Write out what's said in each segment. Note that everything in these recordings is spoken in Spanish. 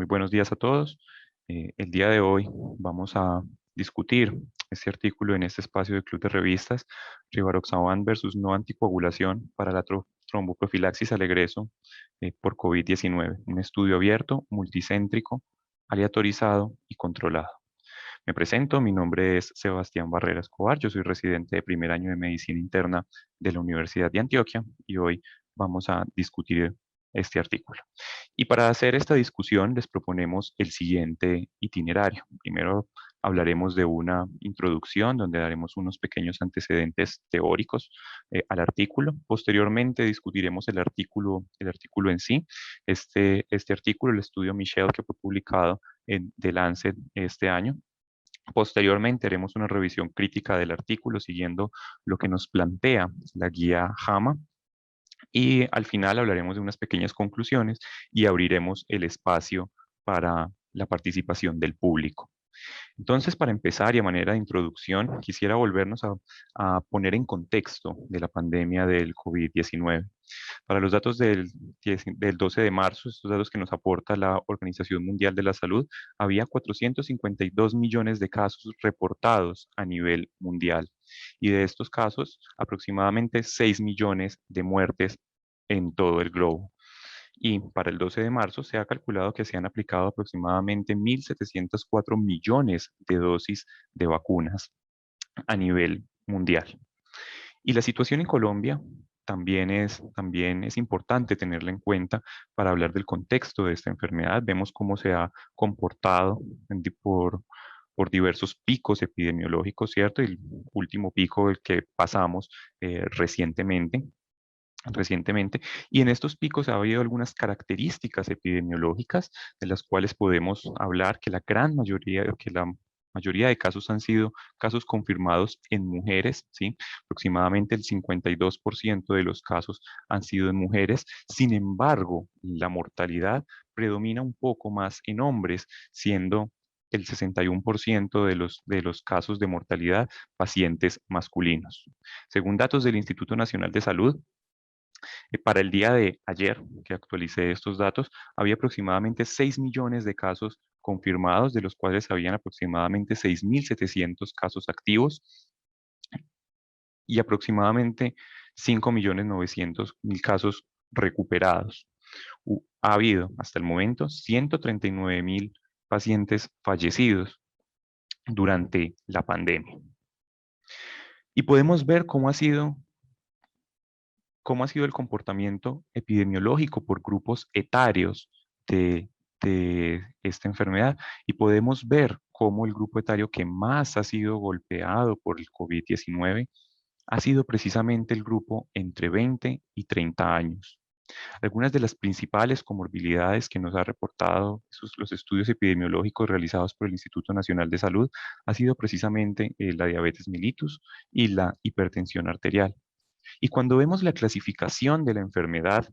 buenos días a todos. El día de hoy vamos a discutir este artículo en este espacio del Club de Revistas, Rivaroxaban versus no anticoagulación para la tromboprofilaxis al egreso por COVID-19, un estudio abierto, multicéntrico, aleatorizado y controlado. Me presento, mi nombre es Sebastián Barrera Escobar, yo soy residente de primer año de Medicina Interna de la Universidad de Antioquia y hoy vamos a discutir este artículo. Y para hacer esta discusión les proponemos el siguiente itinerario. Primero hablaremos de una introducción donde daremos unos pequeños antecedentes teóricos al artículo. Posteriormente discutiremos el artículo en sí. Este artículo, el estudio Michelle que fue publicado en The Lancet este año. Posteriormente haremos una revisión crítica del artículo siguiendo lo que nos plantea la guía JAMA y al final hablaremos de unas pequeñas conclusiones y abriremos el espacio para la participación del público. Entonces, para empezar y a manera de introducción, quisiera volvernos a poner en contexto de la pandemia del COVID-19. Para los datos del 12 de marzo, estos datos que nos aporta la Organización Mundial de la Salud, había 452 millones de casos reportados a nivel mundial. Y de estos casos, aproximadamente 6 millones de muertes en todo el globo. Y para el 12 de marzo se ha calculado que se han aplicado aproximadamente 1.704 millones de dosis de vacunas a nivel mundial. Y la situación en Colombia también es importante tenerla en cuenta para hablar del contexto de esta enfermedad. Vemos cómo se ha comportado por diversos picos epidemiológicos, ¿cierto? El último pico el que pasamos recientemente, y en estos picos ha habido algunas características epidemiológicas de las cuales podemos hablar que la mayoría de casos han sido casos confirmados en mujeres, ¿sí? Aproximadamente el 52% de los casos han sido en mujeres. Sin embargo, la mortalidad predomina un poco más en hombres, siendo el 61% de los casos de mortalidad pacientes masculinos. Según datos del Instituto Nacional de Salud, para el día de ayer, que actualicé estos datos, había aproximadamente 6 millones de casos confirmados, de los cuales habían aproximadamente 6.700 casos activos y aproximadamente 5.900.000 casos recuperados. Ha habido hasta el momento 139.000 pacientes fallecidos durante la pandemia. Y podemos ver cómo ha sido el comportamiento epidemiológico por grupos etarios de esta enfermedad. Y podemos ver cómo el grupo etario que más ha sido golpeado por el COVID-19 ha sido precisamente el grupo entre 20 y 30 años. Algunas de las principales comorbilidades que nos ha reportado los estudios epidemiológicos realizados por el Instituto Nacional de Salud ha sido precisamente la diabetes mellitus y la hipertensión arterial. Y cuando vemos la clasificación de la enfermedad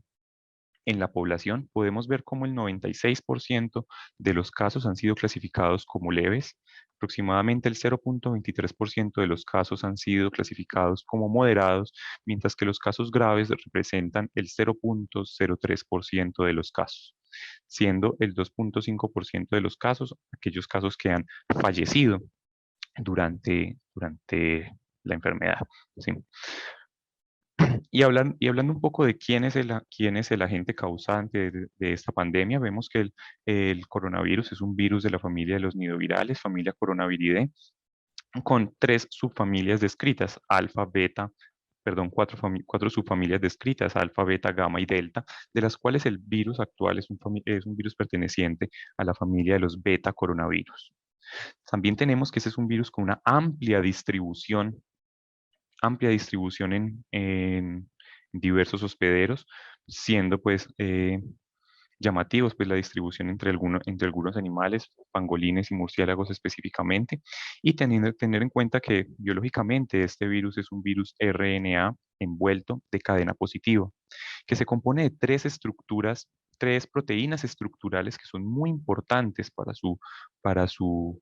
en la población, podemos ver cómo el 96% de los casos han sido clasificados como leves, aproximadamente el 0.23% de los casos han sido clasificados como moderados, mientras que los casos graves representan el 0.03% de los casos, siendo el 2.5% de los casos aquellos casos que han fallecido durante la enfermedad. ¿Sí? Y hablando un poco de quién es el agente causante de esta pandemia, vemos que el coronavirus es un virus de la familia de los nidovirales, familia Coronaviridae, con tres subfamilias descritas, alfa, beta, perdón, cuatro subfamilias descritas, alfa, beta, gamma y delta, de las cuales el virus actual es un virus perteneciente a la familia de los beta coronavirus. También tenemos que ese es un virus con una amplia distribución en diversos hospederos, siendo pues llamativos pues la distribución entre algunos animales, pangolines y murciélagos específicamente, y tener en cuenta que biológicamente este virus es un virus RNA envuelto de cadena positiva, que se compone de tres proteínas estructurales que son muy importantes para su, para su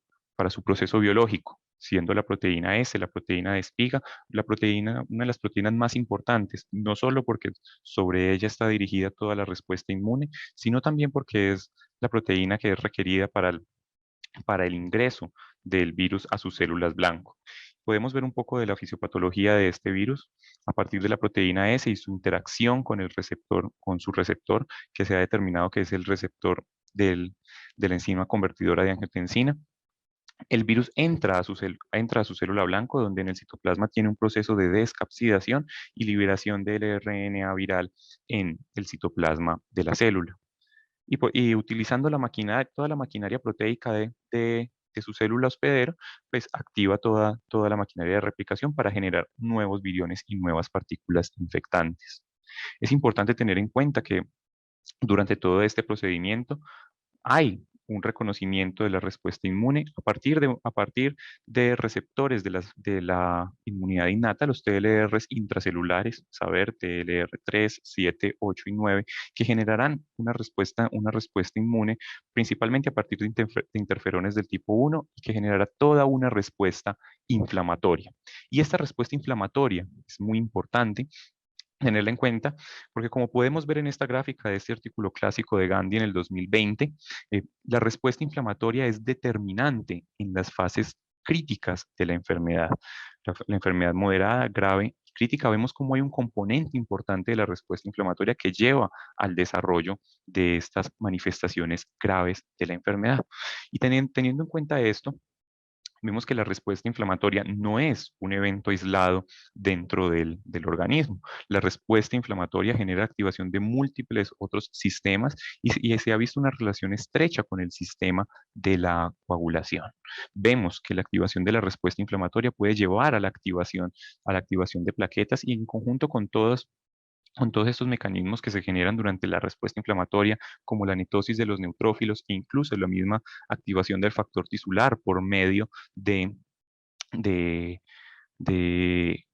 proceso biológico, siendo la proteína S, la proteína de espiga, una de las proteínas más importantes, no solo porque sobre ella está dirigida toda la respuesta inmune, sino también porque es la proteína que es requerida para el ingreso del virus a sus células blanco. Podemos ver un poco de la fisiopatología de este virus a partir de la proteína S y su interacción con el receptor, con su receptor, que se ha determinado que es el receptor de la enzima convertidora de angiotensina. El virus entra a su célula blanco, donde en el citoplasma tiene un proceso de descapsidación y liberación del RNA viral en el citoplasma de la célula. Y utilizando toda la maquinaria proteica de su célula hospedero, pues activa toda la maquinaria de replicación para generar nuevos viriones y nuevas partículas infectantes. Es importante tener en cuenta que durante todo este procedimiento hay un reconocimiento de la respuesta inmune a partir de receptores de la inmunidad innata, los TLRs intracelulares, saber TLR3, 7, 8 y 9, que generarán una respuesta inmune principalmente a partir de interferones del tipo 1 y que generará toda una respuesta inflamatoria. Y esta respuesta inflamatoria es muy importante tenerla en cuenta, porque como podemos ver en esta gráfica de este artículo clásico de Gandhi en el 2020, la respuesta inflamatoria es determinante en las fases críticas de la enfermedad. La enfermedad moderada, grave, crítica, vemos cómo hay un componente importante de la respuesta inflamatoria que lleva al desarrollo de estas manifestaciones graves de la enfermedad. Y teniendo en cuenta esto, vemos que la respuesta inflamatoria no es un evento aislado dentro del organismo. La respuesta inflamatoria genera activación de múltiples otros sistemas y se ha visto una relación estrecha con el sistema de la coagulación. Vemos que la activación de la respuesta inflamatoria puede llevar a la activación de plaquetas y en conjunto con todos estos mecanismos que se generan durante la respuesta inflamatoria, como la netosis de los neutrófilos e incluso la misma activación del factor tisular por medio de, de, de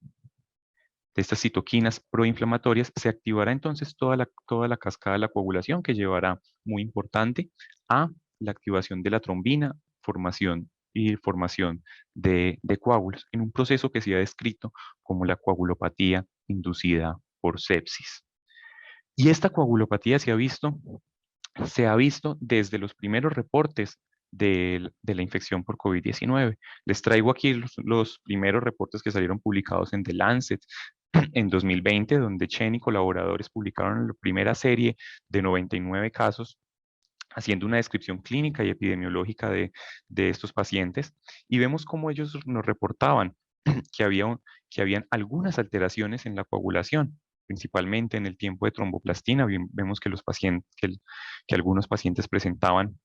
estas citoquinas proinflamatorias, se activará entonces toda la cascada de la coagulación que llevará, muy importante, a la activación de la trombina, formación de coágulos, en un proceso que se ha descrito como la coagulopatía inducida por sepsis. Y esta coagulopatía se ha visto desde los primeros reportes de la infección por COVID-19. Les traigo aquí los primeros reportes que salieron publicados en The Lancet en 2020, donde Chen y colaboradores publicaron la primera serie de 99 casos haciendo una descripción clínica y epidemiológica de estos pacientes, y vemos cómo ellos nos reportaban que, que habían algunas alteraciones en la coagulación, principalmente en el tiempo de tromboplastina. Vemos que, que algunos pacientes presentaban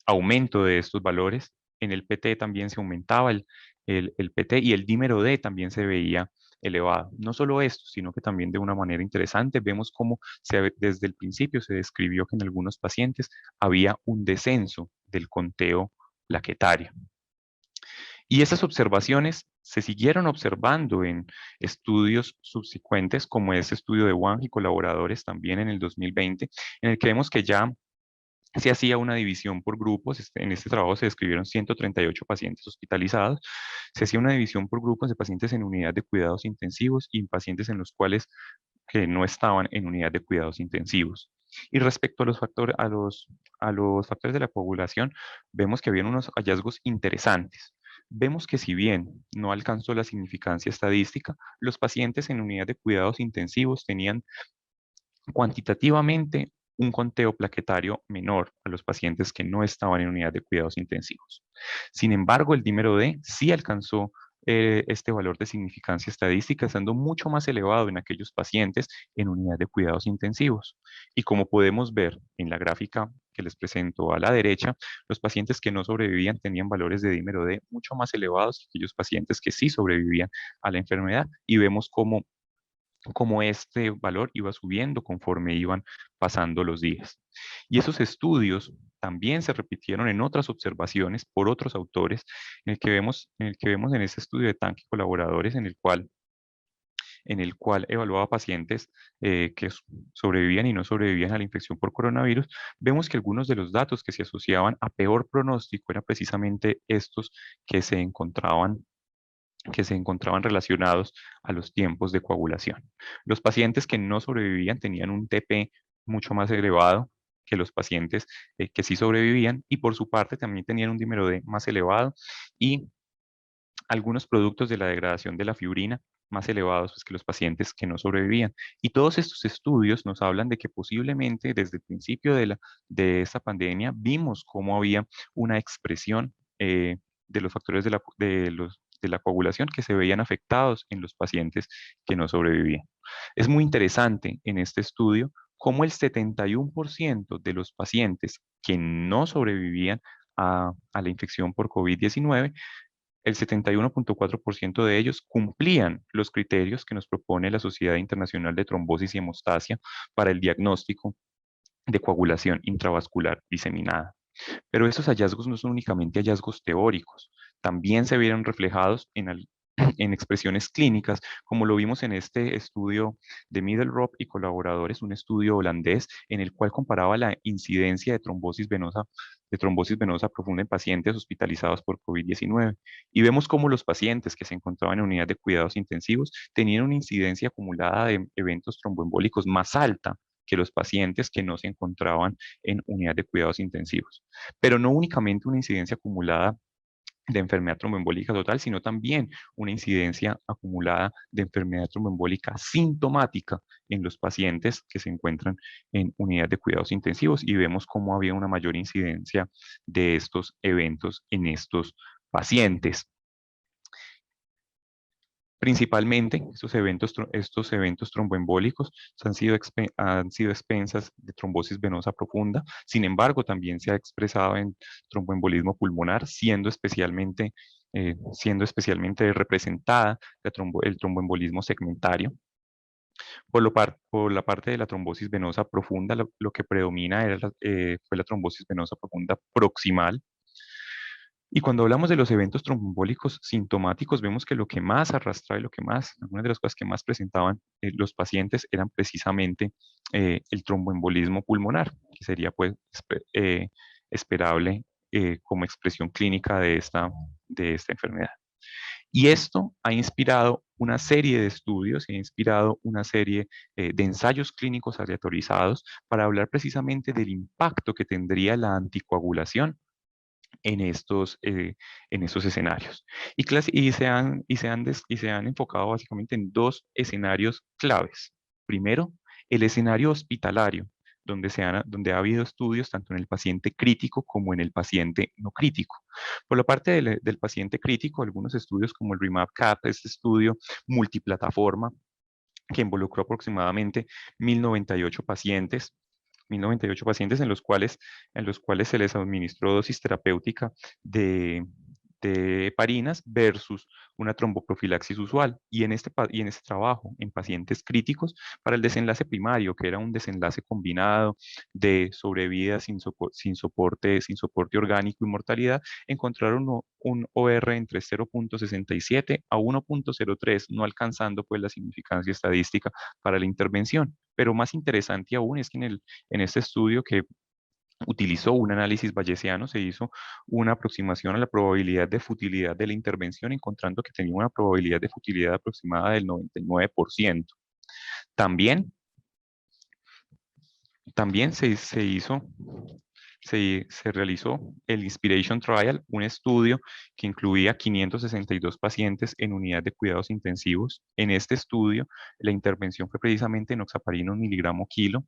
aumento de estos valores. En el PT también se aumentaba el PT y el dímero D también se veía elevado. No solo esto, sino que también de una manera interesante vemos cómo desde el principio se describió que en algunos pacientes había un descenso del conteo plaquetario. Y esas observaciones se siguieron observando en estudios subsecuentes, como ese estudio de Wang y colaboradores también en el 2020, en el que vemos que ya se hacía una división por grupos. En este trabajo se describieron 138 pacientes hospitalizados. Se hacía una división por grupos de pacientes en unidad de cuidados intensivos y pacientes en los cuales que no estaban en unidad de cuidados intensivos. Y respecto a a los factores de la coagulación, vemos que habían unos hallazgos interesantes. Vemos que si bien no alcanzó la significancia estadística, los pacientes en unidad de cuidados intensivos tenían cuantitativamente un conteo plaquetario menor a los pacientes que no estaban en unidad de cuidados intensivos. Sin embargo, el dímero D sí alcanzó este valor de significancia estadística, estando mucho más elevado en aquellos pacientes en unidad de cuidados intensivos. Y como podemos ver en la gráfica que les presento a la derecha, los pacientes que no sobrevivían tenían valores de dímero D mucho más elevados que aquellos pacientes que sí sobrevivían a la enfermedad, y vemos cómo este valor iba subiendo conforme iban pasando los días. Y esos estudios también se repitieron en otras observaciones por otros autores, en en ese estudio de Tanque y colaboradores, en el cual evaluaba pacientes que sobrevivían y no sobrevivían a la infección por coronavirus. Vemos que algunos de los datos que se asociaban a peor pronóstico eran precisamente estos que se encontraban relacionados a los tiempos de coagulación. Los pacientes que no sobrevivían tenían un TP mucho más elevado, que los pacientes que sí sobrevivían, y por su parte también tenían un dímero D más elevado y algunos productos de la degradación de la fibrina más elevados pues, que los pacientes que no sobrevivían. Y todos estos estudios nos hablan de que posiblemente desde el principio de esta pandemia vimos cómo había una expresión de los factores de la coagulación que se veían afectados en los pacientes que no sobrevivían. Es muy interesante en este estudio cómo el 71% de los pacientes que no sobrevivían a la infección por COVID-19, el 71,4% de ellos cumplían los criterios que nos propone la Sociedad Internacional de Trombosis y Hemostasia para el diagnóstico de coagulación intravascular diseminada. Pero estos hallazgos no son únicamente hallazgos teóricos, también se vieron reflejados en expresiones clínicas, como lo vimos en este estudio de Middelropp y colaboradores, un estudio holandés en el cual comparaba la incidencia de trombosis venosa profunda en pacientes hospitalizados por COVID-19. Y vemos cómo los pacientes que se encontraban en unidad de cuidados intensivos tenían una incidencia acumulada de eventos tromboembólicos más alta que los pacientes que no se encontraban en unidad de cuidados intensivos. Pero no únicamente una incidencia acumulada de enfermedad tromboembólica total, sino también una incidencia acumulada de enfermedad tromboembólica sintomática en los pacientes que se encuentran en unidad de cuidados intensivos, y vemos cómo había una mayor incidencia de estos eventos en estos pacientes. Principalmente, estos eventos tromboembólicos han sido expensas de trombosis venosa profunda. Sin embargo, también se ha expresado en tromboembolismo pulmonar, siendo especialmente representada el tromboembolismo segmentario. Por la parte de la trombosis venosa profunda, lo que predomina fue la trombosis venosa profunda proximal. Y cuando hablamos de los eventos tromboembólicos sintomáticos, vemos que lo que más arrastraba y algunas de las cosas que más presentaban los pacientes eran precisamente el tromboembolismo pulmonar, que sería pues esperable como expresión clínica de esta enfermedad. Y esto ha inspirado una serie de estudios, ha inspirado una serie de ensayos clínicos aleatorizados para hablar precisamente del impacto que tendría la anticoagulación en estos escenarios. Y se han enfocado básicamente en dos escenarios claves. Primero, el escenario hospitalario, donde ha habido estudios tanto en el paciente crítico como en el paciente no crítico. Por la parte del paciente crítico, algunos estudios como el REMAP-CAP, este estudio multiplataforma que involucró aproximadamente 1098 pacientes, 1098 pacientes en los cuales se les administró dosis terapéutica de heparinas versus una tromboprofilaxis usual. Y en este trabajo en pacientes críticos, para el desenlace primario, que era un desenlace combinado de sobrevida sin soporte orgánico y mortalidad, encontraron un OR entre 0,67 a 1,03, no alcanzando pues la significancia estadística para la intervención. Pero más interesante aún es que en este estudio, que utilizó un análisis bayesiano, se hizo una aproximación a la probabilidad de futilidad de la intervención, encontrando que tenía una probabilidad de futilidad aproximada del 99%. También, también se realizó el Inspiration Trial, un estudio que incluía 562 pacientes en unidad de cuidados intensivos. En este estudio, la intervención fue precisamente enoxaparina 1 mg/kg,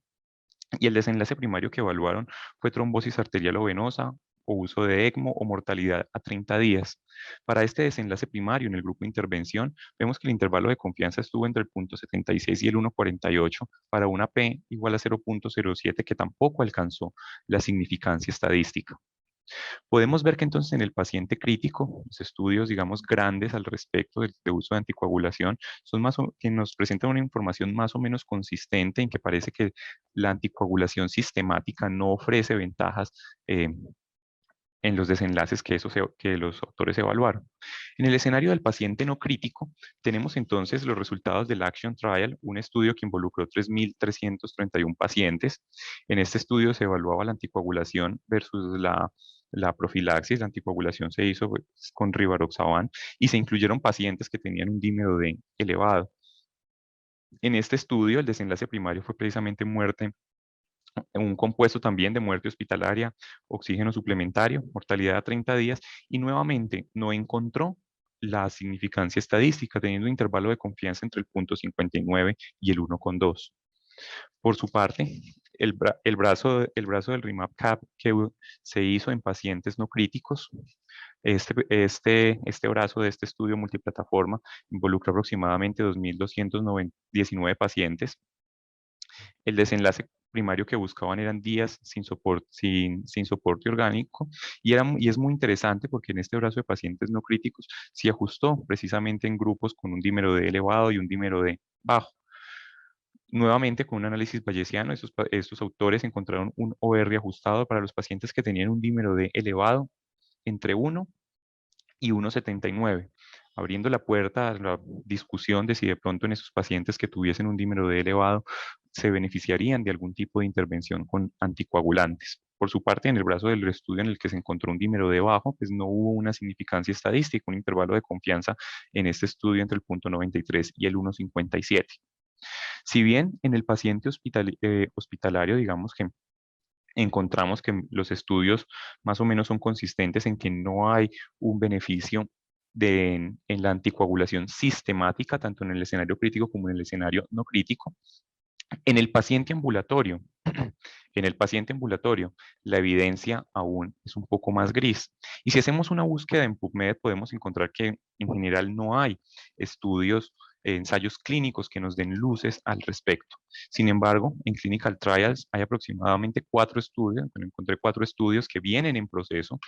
y el desenlace primario que evaluaron fue trombosis arterial o venosa, o uso de ECMO, o mortalidad a 30 días. Para este desenlace primario en el grupo de intervención, vemos que el intervalo de confianza estuvo entre el 0,76 y el 1,48 para una P igual a 0,07, que tampoco alcanzó la significancia estadística. Podemos ver que entonces en el paciente crítico, los estudios, digamos, grandes al respecto de uso de anticoagulación que nos presentan una información más o menos consistente, en que parece que la anticoagulación sistemática no ofrece ventajas en los desenlaces que los autores evaluaron. En el escenario del paciente no crítico, tenemos entonces los resultados del Action Trial, un estudio que involucró 3.331 pacientes. En este estudio se evaluaba la anticoagulación versus la profilaxis. La anticoagulación se hizo pues, con rivaroxaban, y se incluyeron pacientes que tenían un dímero D elevado. En este estudio, el desenlace primario fue precisamente muerte un compuesto también de muerte hospitalaria, oxígeno suplementario, mortalidad a 30 días, y nuevamente no encontró la significancia estadística, teniendo un intervalo de confianza entre el 0,59 y el 1,2. Por su parte, el brazo del RIMAP-CAP que se hizo en pacientes no críticos, este brazo de este estudio multiplataforma involucra aproximadamente 2.219 pacientes. El desenlace primario que buscaban eran días sin soporte orgánico y es muy interesante porque en este brazo de pacientes no críticos se ajustó precisamente en grupos con un dímero D elevado y un dímero D bajo. Nuevamente, con un análisis bayesiano, estos autores encontraron un OR ajustado para los pacientes que tenían un dímero D elevado entre 1 y 1,79, abriendo la puerta a la discusión de si de pronto en esos pacientes que tuviesen un dímero D elevado se beneficiarían de algún tipo de intervención con anticoagulantes. Por su parte, en el brazo del estudio en el que se encontró un dímero D bajo, pues no hubo una significancia estadística, un intervalo de confianza en este estudio entre el 0,93 y el 1,57. Si bien en el paciente hospitalario, digamos que encontramos que los estudios más o menos son consistentes en que no hay un beneficio en la anticoagulación sistemática, tanto en el escenario crítico como en el escenario no crítico. En el paciente ambulatorio, en el paciente ambulatorio, la evidencia aún es un poco más gris. Y si hacemos una búsqueda en PubMed, podemos encontrar que en general no hay estudios, ensayos clínicos que nos den luces al respecto. Sin embargo, en Clinical Trials hay aproximadamente 4 estudios, bueno, encontré 4 estudios que vienen en proceso,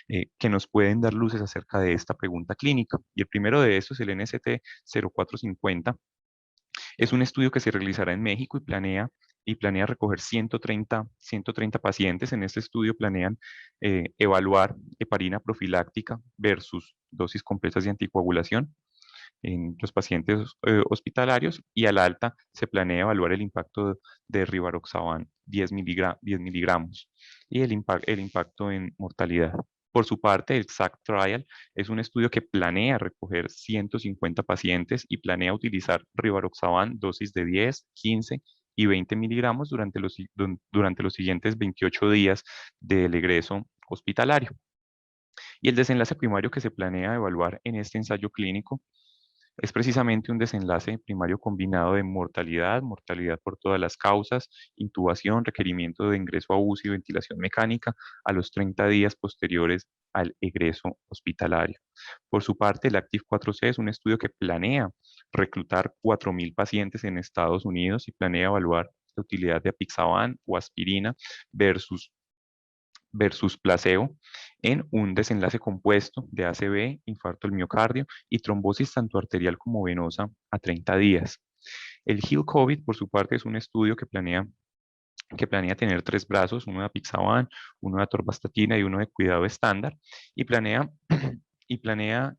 que nos pueden dar luces acerca de esta pregunta clínica. Y el primero de estos es el NST 0450. Es un estudio que se realizará en México y planea recoger 130 pacientes. En este estudio planean evaluar heparina profiláctica versus dosis completas de anticoagulación en los pacientes hospitalarios, y al alta se planea evaluar el impacto de rivaroxaban 10 miligramos y el impacto en mortalidad. Por su parte, el SAC Trial es un estudio que planea recoger 150 pacientes y planea utilizar rivaroxaban dosis de 10, 15 y 20 miligramos durante los siguientes 28 días del egreso hospitalario. Y el desenlace primario que se planea evaluar en este ensayo clínico es precisamente un desenlace primario combinado de mortalidad, mortalidad por todas las causas, intubación, requerimiento de ingreso a UCI y ventilación mecánica a los 30 días posteriores al egreso hospitalario. Por su parte, el ACTIV-4C es un estudio que planea reclutar 4.000 pacientes en Estados Unidos y planea evaluar la utilidad de apixaban o aspirina versus placebo en un desenlace compuesto de ACV, infarto del miocardio y trombosis tanto arterial como venosa a 30 días. El HEAL COVID, por su parte, es un estudio que planea tener 3 brazos, uno de apixaban, uno de atorvastatina y uno de cuidado estándar, y planea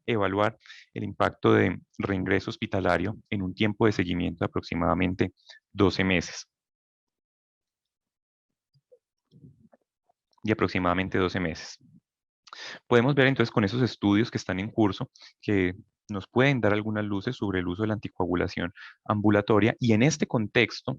evaluar el impacto de reingreso hospitalario en un tiempo de seguimiento de aproximadamente 12 meses. Podemos ver entonces con esos estudios que están en curso que nos pueden dar algunas luces sobre el uso de la anticoagulación ambulatoria, y en este contexto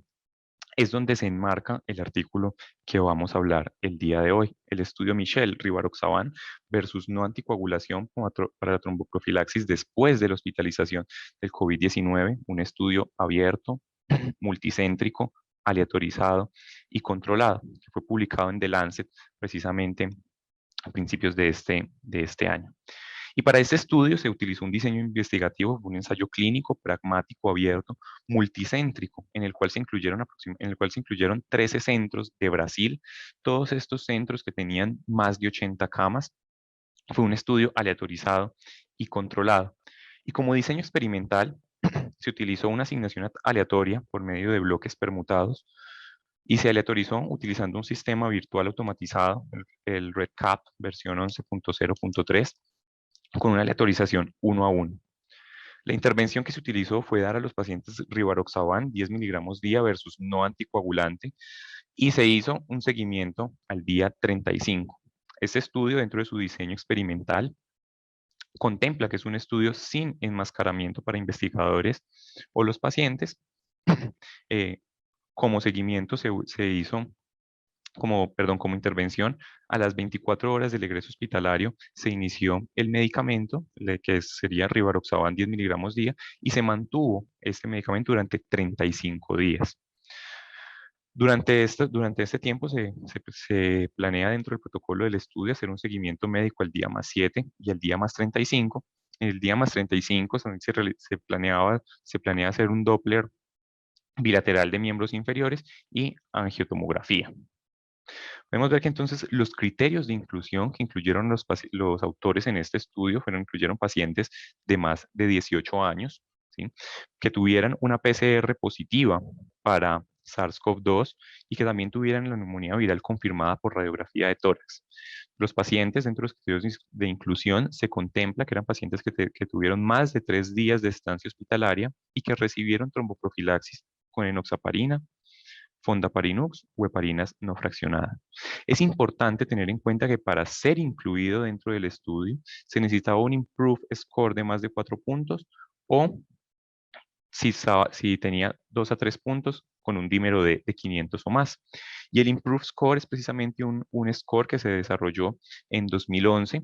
es donde se enmarca el artículo que vamos a hablar el día de hoy, el estudio Michel, rivaroxaban versus no anticoagulación para la tromboprofilaxis después de la hospitalización del COVID-19, un estudio abierto, multicéntrico, aleatorizado y controlado, que fue publicado en The Lancet precisamente a principios de este año. Y para este estudio se utilizó un diseño investigativo, un ensayo clínico, pragmático, abierto, multicéntrico, en el cual se incluyeron 13 centros de Brasil, todos estos centros que tenían más de 80 camas. Fue un estudio aleatorizado y controlado. Y como diseño experimental, se utilizó una asignación aleatoria por medio de bloques permutados, y se aleatorizó utilizando un sistema virtual automatizado, el REDCap versión 11.0.3, con una aleatorización 1 a 1. La intervención que se utilizó fue dar a los pacientes rivaroxaban 10 miligramos día versus no anticoagulante, y se hizo un seguimiento al día 35. Este estudio, dentro de su diseño experimental, contempla que es un estudio sin enmascaramiento para investigadores o los pacientes. Como seguimiento se hizo como intervención, a las 24 horas del egreso hospitalario se inició el medicamento, que sería Rivaroxaban 10 miligramos día, y se mantuvo este medicamento durante 35 días. Durante este tiempo se planea dentro del protocolo del estudio hacer un seguimiento médico al día más 7 y al día más 35. En el día más 35 se planea hacer un Doppler bilateral de miembros inferiores y angiotomografía. Podemos ver que entonces los criterios de inclusión que incluyeron los autores en este estudio incluyeron pacientes de más de 18 años, ¿sí? Que tuvieran una PCR positiva para SARS-CoV-2 y que también tuvieran la neumonía viral confirmada por radiografía de tórax. Los pacientes dentro de los criterios de inclusión se contempla que eran pacientes que tuvieron más de 3 días de estancia hospitalaria y que recibieron tromboprofilaxis con enoxaparina, fondaparinux o heparinas no fraccionadas. Es importante tener en cuenta que para ser incluido dentro del estudio se necesitaba un Improve Score de más de 4 puntos o si tenía 2 a 3 puntos con un dímero de 500 o más. Y el Improve Score es precisamente un score que se desarrolló en 2011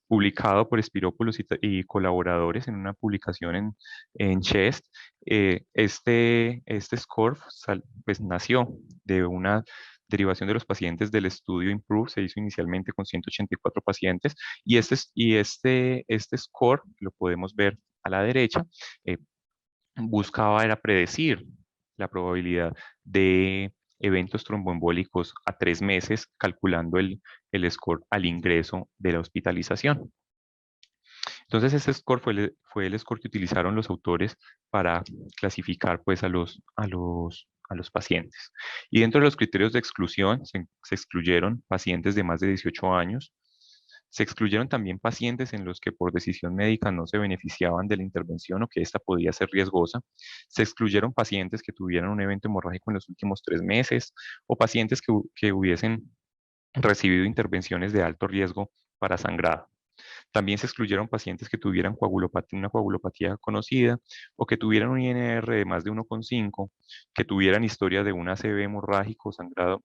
publicado por Spiropoulos y colaboradores en una publicación en CHEST. Este score pues, nació de una derivación de los pacientes del estudio Improve, se hizo inicialmente con 184 pacientes, y este score, lo podemos ver a la derecha, eh, era predecir la probabilidad de eventos tromboembólicos a 3 meses, calculando el score al ingreso de la hospitalización. Entonces, ese score fue el score que utilizaron los autores para clasificar pues, a los pacientes. Y dentro de los criterios de exclusión, se excluyeron pacientes de más de 18 años. Se excluyeron también pacientes en los que por decisión médica no se beneficiaban de la intervención o que ésta podía ser riesgosa. Se excluyeron pacientes que tuvieran un evento hemorrágico en los últimos 3 meses o pacientes que hubiesen recibido intervenciones de alto riesgo para sangrado. También se excluyeron pacientes que tuvieran una coagulopatía conocida o que tuvieran un INR de más de 1,5, que tuvieran historia de un ACV hemorrágico o sangrado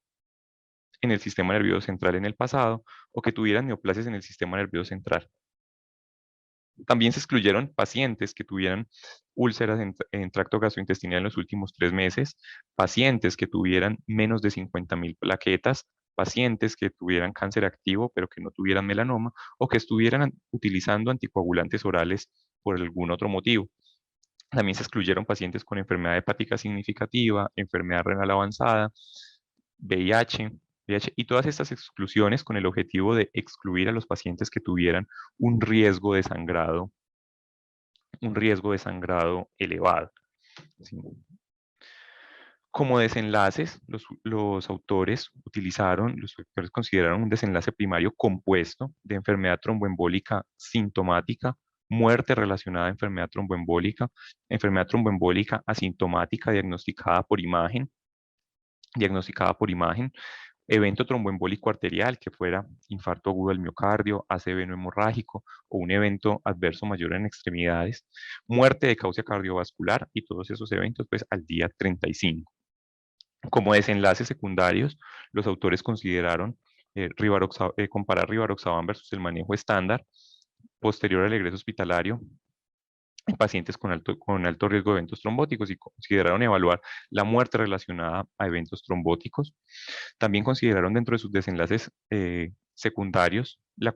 en el sistema nervioso central en el pasado o que tuvieran neoplasias en el sistema nervioso central. También se excluyeron pacientes que tuvieran úlceras en tracto gastrointestinal en los últimos 3 meses, pacientes que tuvieran menos de 50.000 plaquetas, pacientes que tuvieran cáncer activo pero que no tuvieran melanoma o que estuvieran utilizando anticoagulantes orales por algún otro motivo. También se excluyeron pacientes con enfermedad hepática significativa, enfermedad renal avanzada, VIH, y todas estas exclusiones con el objetivo de excluir a los pacientes que tuvieran un riesgo de sangrado, elevado. ¿Sí? Como desenlaces, los autores consideraron un desenlace primario compuesto de enfermedad tromboembólica sintomática, muerte relacionada a enfermedad tromboembólica asintomática diagnosticada por imagen, evento tromboembólico arterial, que fuera infarto agudo del miocardio, ACV no hemorrágico o un evento adverso mayor en extremidades, muerte de causa cardiovascular y todos esos eventos pues al día 35. Como desenlaces secundarios, los autores consideraron comparar Rivaroxaban versus el manejo estándar posterior al egreso hospitalario en pacientes con alto riesgo de eventos trombóticos y consideraron evaluar la muerte relacionada a eventos trombóticos. También consideraron dentro de sus desenlaces secundarios la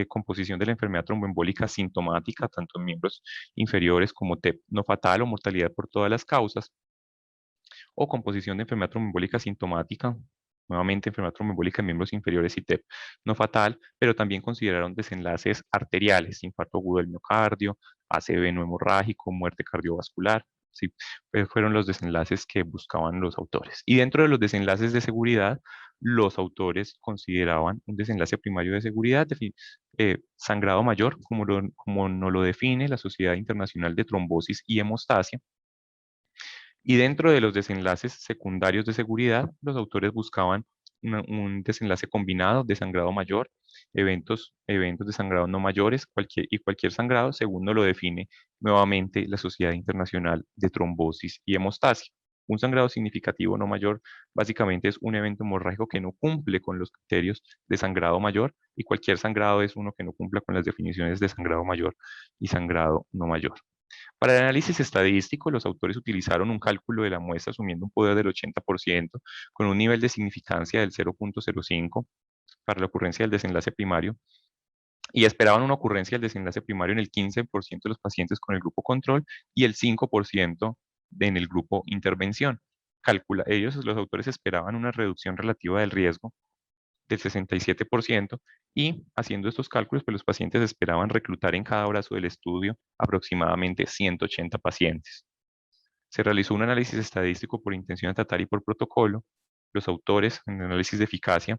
composición de la enfermedad tromboembólica sintomática, tanto en miembros inferiores como TEP no fatal o mortalidad por todas las causas, o composición de enfermedad tromboembólica sintomática, nuevamente enfermedad tromboembólica en miembros inferiores y TEP no fatal, pero también consideraron desenlaces arteriales, infarto agudo del miocardio, ACV no hemorrágico, muerte cardiovascular. Sí, fueron los desenlaces que buscaban los autores. Y dentro de los desenlaces de seguridad, los autores consideraban un desenlace primario de seguridad, sangrado mayor, como nos lo define la Sociedad Internacional de Trombosis y Hemostasia. Y dentro de los desenlaces secundarios de seguridad, los autores buscaban un desenlace combinado de sangrado mayor, eventos de sangrado no mayores cualquier sangrado, según nos lo define nuevamente la Sociedad Internacional de Trombosis y Hemostasia. Un sangrado significativo no mayor básicamente es un evento hemorrágico que no cumple con los criterios de sangrado mayor, y cualquier sangrado es uno que no cumpla con las definiciones de sangrado mayor y sangrado no mayor. Para el análisis estadístico, los autores utilizaron un cálculo de la muestra asumiendo un poder del 80% con un nivel de significancia del 0.05 para la ocurrencia del desenlace primario, y esperaban una ocurrencia del desenlace primario en el 15% de los pacientes con el grupo control y el 5% en el grupo intervención. Ellos, los autores, esperaban una reducción relativa del riesgo del 67%, y haciendo estos cálculos, pues los pacientes esperaban reclutar en cada brazo del estudio aproximadamente 180 pacientes. Se realizó un análisis estadístico por intención a tratar y por protocolo. Los autores, en el análisis de eficacia,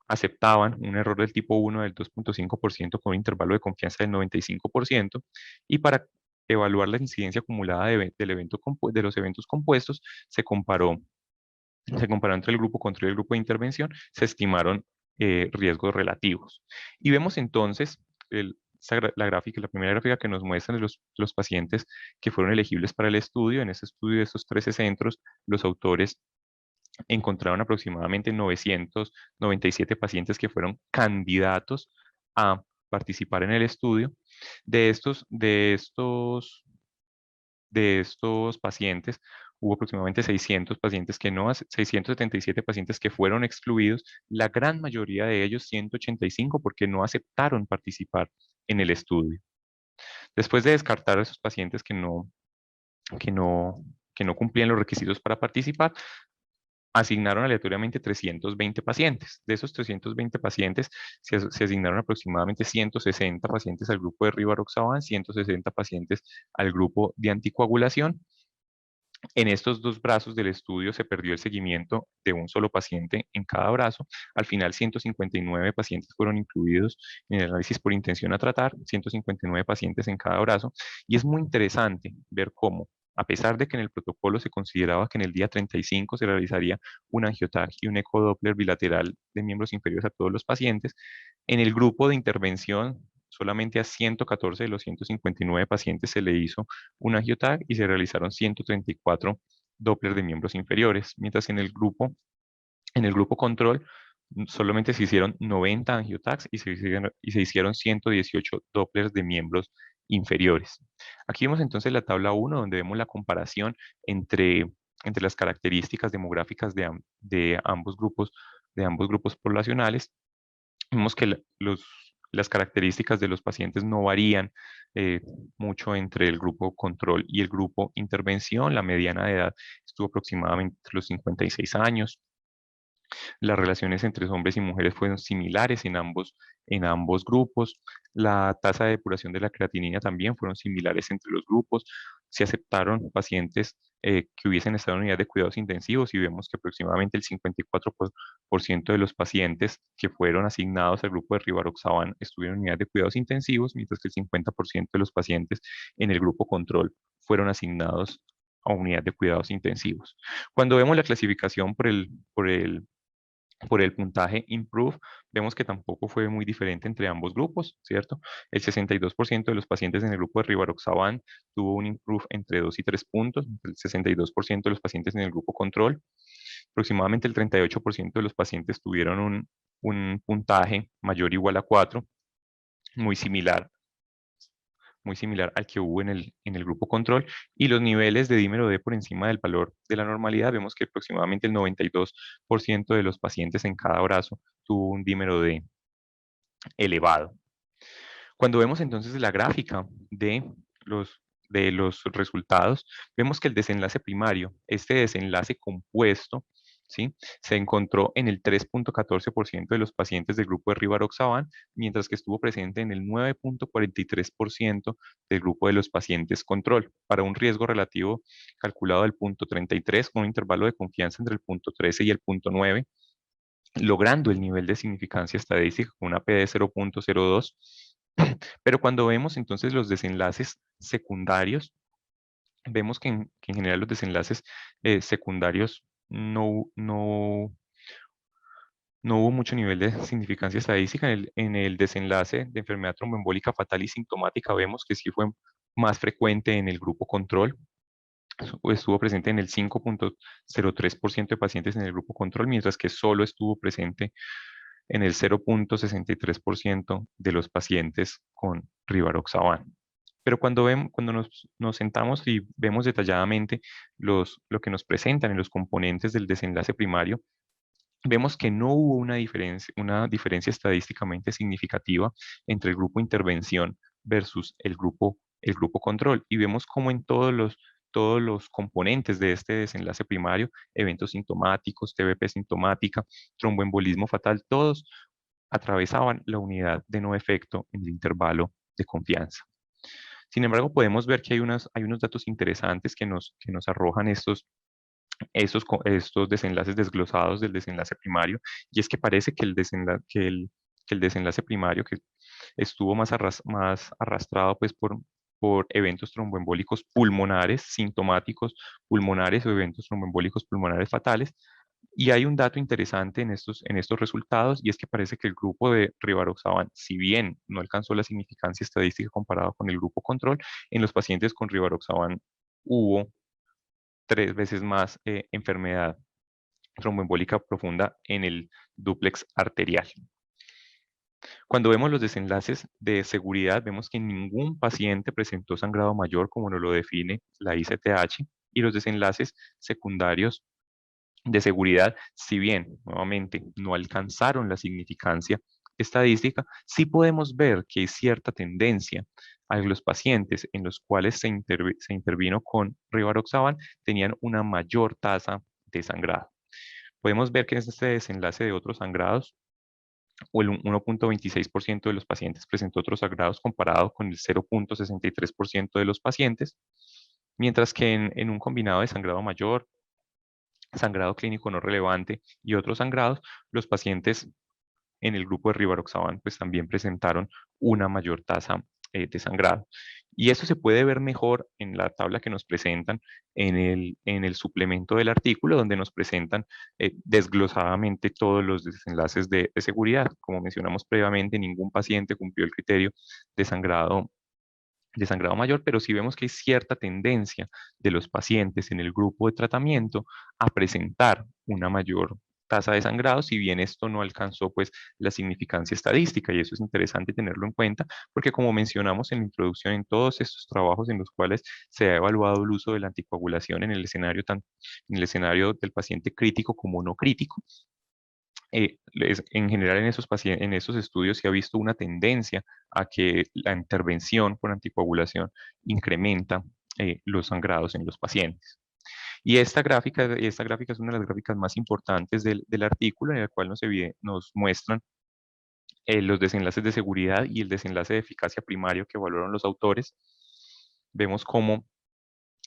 aceptaban un error del tipo 1 del 2.5% con un intervalo de confianza del 95%, y para evaluar la incidencia acumulada de los eventos compuestos, se comparó entre el grupo control y el grupo de intervención, se estimaron riesgos relativos. Y vemos entonces la primera gráfica que nos muestra los pacientes que fueron elegibles para el estudio. En este estudio de estos 13 centros, los autores encontraron aproximadamente 997 pacientes que fueron candidatos a participar en el estudio. De estos, de estos de estos pacientes, hubo aproximadamente 600 pacientes 677 pacientes que fueron excluidos, la gran mayoría de ellos, 185, porque no aceptaron participar en el estudio. Después de descartar a esos pacientes que no, que no cumplían los requisitos para participar, asignaron aleatoriamente 320 pacientes. De esos 320 pacientes, se asignaron aproximadamente 160 pacientes al grupo de rivaroxaban, 160 pacientes al grupo de anticoagulación. En estos dos brazos del estudio se perdió el seguimiento de un solo paciente en cada brazo. Al final, 159 pacientes fueron incluidos en el análisis por intención a tratar, 159 pacientes en cada brazo. Y es muy interesante ver cómo, a pesar de que en el protocolo se consideraba que en el día 35 se realizaría un angioTAC y un ecodoppler bilateral de miembros inferiores a todos los pacientes, en el grupo de intervención solamente a 114 de los 159 pacientes se le hizo un AngioTAC y se realizaron 134 Doppler de miembros inferiores, mientras que en el grupo control solamente se hicieron 90 AngioTACs y se hicieron 118 Dopplers de miembros inferiores. Aquí vemos entonces la tabla 1, donde vemos la comparación entre las características demográficas de ambos grupos poblacionales. Vemos que las características de los pacientes no varían eh, mucho entre el grupo control y el grupo intervención. La mediana de edad estuvo aproximadamente entre los 56 años. Las relaciones entre hombres y mujeres fueron similares en ambos grupos. La tasa de depuración de la creatinina también fueron similares entre los grupos. Se aceptaron pacientes que hubiesen estado en unidad de cuidados intensivos, y vemos que aproximadamente el 54% de los pacientes que fueron asignados al grupo de rivaroxaban estuvieron en unidad de cuidados intensivos, mientras que el 50% de los pacientes en el grupo control fueron asignados a unidad de cuidados intensivos. Cuando vemos la clasificación por el puntaje IMPROVE, vemos que tampoco fue muy diferente entre ambos grupos, ¿cierto? El 62% de los pacientes en el grupo de rivaroxaban tuvo un IMPROVE entre 2 y 3 puntos, el 62% de los pacientes en el grupo control. Aproximadamente el 38% de los pacientes tuvieron un puntaje mayor o igual a 4, muy similar al que hubo en el grupo control, y los niveles de dímero D por encima del valor de la normalidad, vemos que aproximadamente el 92% de los pacientes en cada brazo tuvo un dímero D elevado. Cuando vemos entonces la gráfica de los resultados, vemos que el desenlace primario, este desenlace compuesto, ¿sí?, se encontró en el 3.14% de los pacientes del grupo de rivaroxaban, mientras que estuvo presente en el 9.43% del grupo de los pacientes control, para un riesgo relativo calculado del 0.33, con un intervalo de confianza entre el 0.13 y el 0.9, logrando el nivel de significancia estadística con una P de 0.02. Pero cuando vemos entonces los desenlaces secundarios, vemos que en general los desenlaces secundarios no hubo mucho nivel de significancia estadística. En el desenlace de enfermedad tromboembólica fatal y sintomática, vemos que sí fue más frecuente en el grupo control, estuvo presente en el 5,03% de pacientes en el grupo control, mientras que solo estuvo presente en el 0,63% de los pacientes con Rivaroxaban. Pero cuando nos sentamos y vemos detalladamente lo que nos presentan en los componentes del desenlace primario, vemos que no hubo una diferencia estadísticamente significativa entre el grupo intervención versus el grupo control. Y vemos cómo en todos los componentes de este desenlace primario, eventos sintomáticos, TBP sintomática, tromboembolismo fatal, todos atravesaban la unidad de no efecto en el intervalo de confianza. Sin embargo, podemos ver que hay unos datos interesantes que nos arrojan estos desenlaces desglosados del desenlace primario, y es que parece que que el desenlace primario que estuvo más arrastrado pues, por eventos tromboembólicos pulmonares, sintomáticos pulmonares o eventos tromboembólicos pulmonares fatales. Y hay un dato interesante en estos resultados, y es que parece que el grupo de Rivaroxaban, si bien no alcanzó la significancia estadística comparado con el grupo control, en los pacientes con Rivaroxaban hubo 3 veces más enfermedad tromboembólica profunda en el dúplex arterial. Cuando vemos los desenlaces de seguridad, vemos que ningún paciente presentó sangrado mayor como nos lo define la ICTH, y los desenlaces secundarios de seguridad, si bien nuevamente no alcanzaron la significancia estadística, sí podemos ver que hay cierta tendencia a los pacientes en los cuales se intervino con Rivaroxaban tenían una mayor tasa de sangrado. Podemos ver que en este desenlace de otros sangrados, o el 1,26% de los pacientes presentó otros sangrados comparado con el 0,63% de los pacientes, mientras que en un combinado de sangrado mayor, sangrado clínico no relevante y otros sangrados, los pacientes en el grupo de Rivaroxaban pues también presentaron una mayor tasa de sangrado. Y eso se puede ver mejor en la tabla que nos presentan en el suplemento del artículo, donde nos presentan desglosadamente todos los desenlaces de seguridad. Como mencionamos previamente, ningún paciente cumplió el criterio de sangrado mayor, pero sí vemos que hay cierta tendencia de los pacientes en el grupo de tratamiento a presentar una mayor tasa de sangrado, si bien esto no alcanzó pues la significancia estadística, y eso es interesante tenerlo en cuenta, porque como mencionamos en la introducción, en todos estos trabajos en los cuales se ha evaluado el uso de la anticoagulación en el escenario, en el escenario del paciente crítico como no crítico, en general en esos pacientes, en esos estudios se ha visto una tendencia a que la intervención con anticoagulación incrementa los sangrados en los pacientes. Y esta gráfica es una de las gráficas más importantes del artículo, en el cual nos muestran los desenlaces de seguridad y el desenlace de eficacia primario que evaluaron los autores. Vemos cómo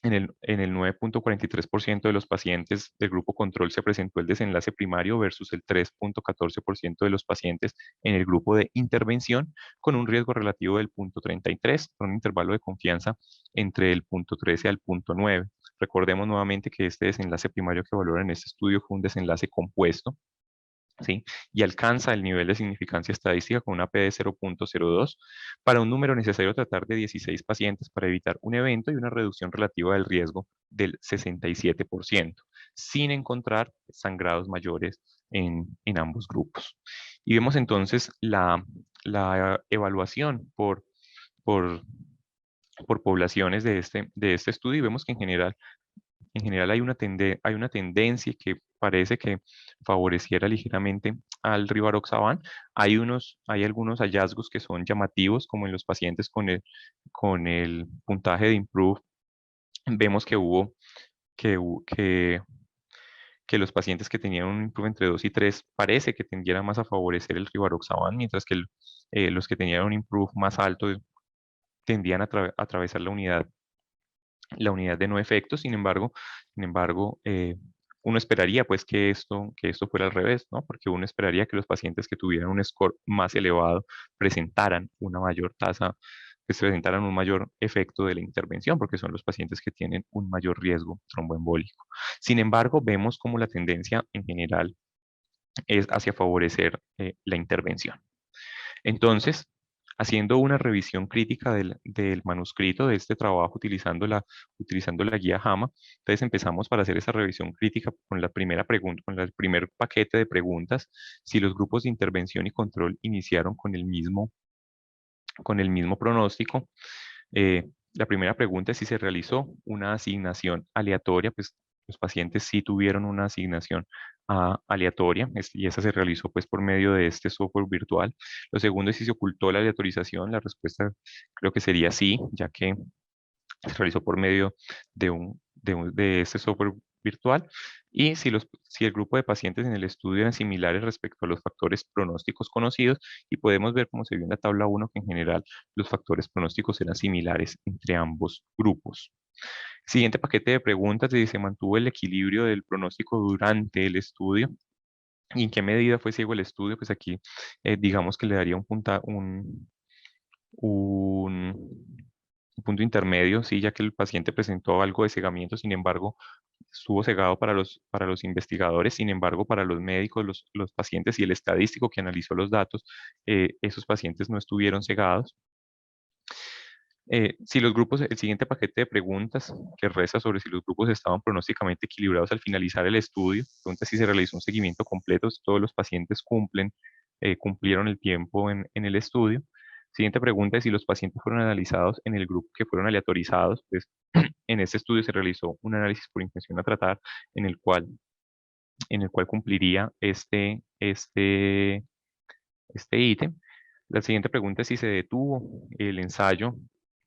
en el 9,43% de los pacientes del grupo control se presentó el desenlace primario versus el 3,14% de los pacientes en el grupo de intervención, con un riesgo relativo del 0,33, con un intervalo de confianza entre el 0,13 al 0,9. Recordemos nuevamente que este desenlace primario que valoran en este estudio fue un desenlace compuesto, ¿sí? Y alcanza el nivel de significancia estadística con una P de 0,02 para un número necesario tratar de 16 pacientes para evitar un evento y una reducción relativa del riesgo del 67%, sin encontrar sangrados mayores en ambos grupos. Y vemos entonces la evaluación por, por poblaciones de este estudio, y vemos que en general hay una tendencia que parece que favoreciera ligeramente al Rivaroxaban. Hay algunos hallazgos que son llamativos, como en los pacientes con el puntaje de IMPROVE. Vemos que, hu- que, que los pacientes que tenían un IMPROVE entre 2 y 3 parece que tendieran más a favorecer el Rivaroxaban, mientras que los que tenían un IMPROVE más alto tendían a atravesar la unidad de no efectos. Sin embargo, uno esperaría pues que esto fuera al revés, ¿no? Porque uno esperaría que los pacientes que tuvieran un score más elevado presentaran una mayor tasa, que se presentaran un mayor efecto de la intervención, porque son los pacientes que tienen un mayor riesgo tromboembólico. Sin embargo, vemos como la tendencia en general es hacia favorecer la intervención. Entonces, Haciendo una revisión crítica del manuscrito de este trabajo utilizando la guía JAMA. Entonces empezamos para hacer esa revisión crítica con la primera pregunta, con el primer paquete de preguntas, si los grupos de intervención y control iniciaron con el mismo pronóstico. La primera pregunta es si se realizó una asignación aleatoria, pues los pacientes sí tuvieron una asignación aleatoria y esa se realizó pues por medio de este software virtual. Lo segundo es si se ocultó la aleatorización. La respuesta creo que sería sí, ya que se realizó por medio de este software virtual, y si el grupo de pacientes en el estudio eran similares respecto a los factores pronósticos conocidos, y podemos ver, como se vio en la tabla 1, que en general los factores pronósticos eran similares entre ambos grupos. Siguiente paquete de preguntas de si se mantuvo el equilibrio del pronóstico durante el estudio. ¿Y en qué medida fue ciego el estudio? Pues aquí digamos que le daría un punto intermedio, sí, ya que el paciente presentó algo de cegamiento. Sin embargo, estuvo cegado para los investigadores. Sin embargo, para los médicos, los pacientes y el estadístico que analizó los datos, esos pacientes no estuvieron cegados. Si los grupos, el siguiente paquete de preguntas que reza sobre si los grupos estaban pronósticamente equilibrados al finalizar el estudio, pregunta si se realizó un seguimiento completo, si todos los pacientes cumplieron el tiempo en el estudio. Siguiente pregunta es si los pacientes fueron analizados en el grupo que fueron aleatorizados. Pues en este estudio se realizó un análisis por intención a tratar en el cual, cumpliría este ítem. La siguiente pregunta es si se detuvo el ensayo